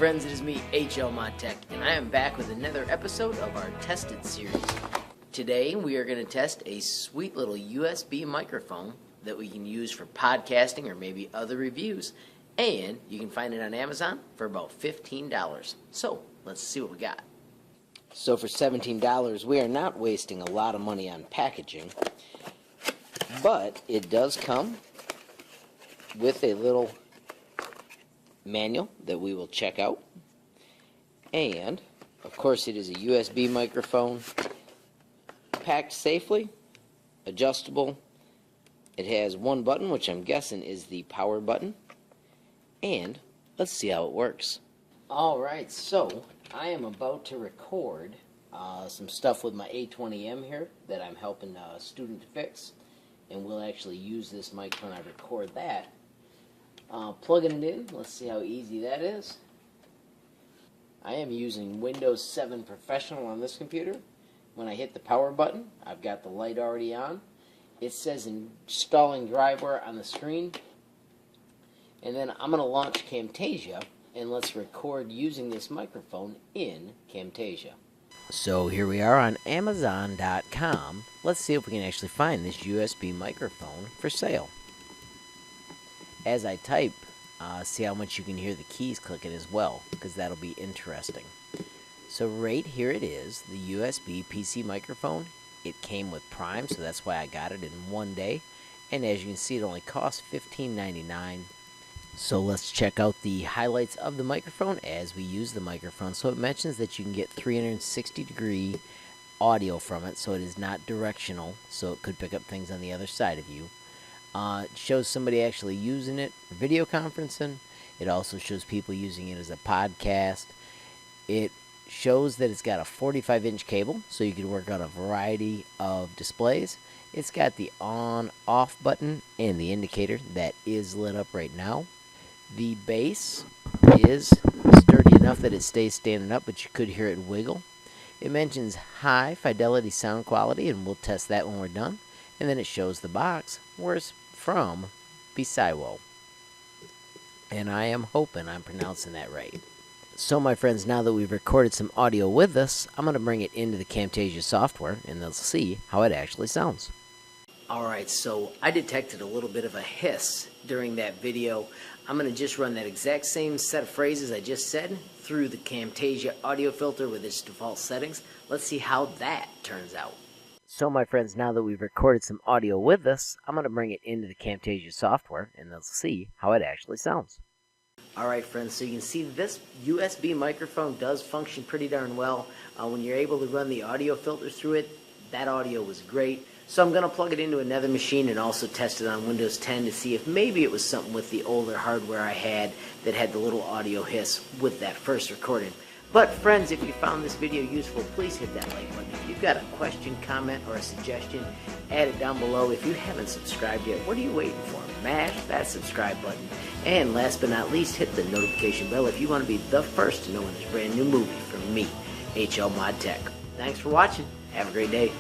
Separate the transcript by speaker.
Speaker 1: friends, it is me, HLModTech, and I am back with another episode of our Tested series. Today we are going to test a sweet little USB microphone that we can use for podcasting or maybe other reviews, and you can find it on Amazon for about $15. So let's see what we got. So for $17, we are not wasting a lot of money on packaging, but it does come with a little manual that we will check out, and of course it is a USB microphone, packed safely, adjustable. It has one button, which I'm guessing is the power button, and let's see how it works. Alright, so I am about to record some stuff with my A20M here that I'm helping a student to fix, and we'll actually use this mic when I record that. Plugging it in, let's see how easy that is. I am using Windows 7 Professional on this computer. When I hit the power button, I've got the light already on. It says installing driveware on the screen. And then I'm going to launch Camtasia, and let's record using this microphone in Camtasia. So here we are on Amazon.com. Let's see if we can actually find this USB microphone for sale. As I type, see how much you can hear the keys clicking as well, because that'll be interesting. So right here it is, the USB PC microphone. It came with Prime, so that's why I got it in one day. And as you can see, it only costs $15.99. So let's check out the highlights of the microphone as we use the microphone. So it mentions that you can get 360-degree audio from it, so it is not directional, so it could pick up things on the other side of you. It shows somebody actually using it for video conferencing. It also shows people using it as a podcast. It shows that it's got a 45-inch cable, so you can work on a variety of displays. It's got the on-off button and the indicator that is lit up right now. The bass is sturdy enough that it stays standing up, but you could hear it wiggle. It mentions high fidelity sound quality, and we'll test that when we're done. And then it shows the box, where it's from Bisaiwo. And I am hoping I'm pronouncing that right. So my friends, now that we've recorded some audio with this, I'm going to bring it into the Camtasia software, and let's see how it actually sounds. Alright, so I detected a little bit of a hiss during that video. I'm going to just run that exact same set of phrases I just said through the Camtasia audio filter with its default settings. Let's see how that turns out. So my friends, now that we've recorded some audio with this, I'm going to bring it into the Camtasia software, and let's see how it actually sounds. Alright friends, so you can see this USB microphone does function pretty darn well. When you're able to run the audio filter through it, that audio was great. So I'm going to plug it into another machine and also test it on Windows 10 to see if maybe it was something with the older hardware I had that had the little audio hiss with that first recording. But friends, if you found this video useful, please hit that like button. If you've got a question, comment, or a suggestion, add it down below. If you haven't subscribed yet, what are you waiting for? Mash that subscribe button. And last but not least, hit the notification bell if you want to be the first to know when there's a brand new movie from me, HLModTech. Thanks for watching. Have a great day.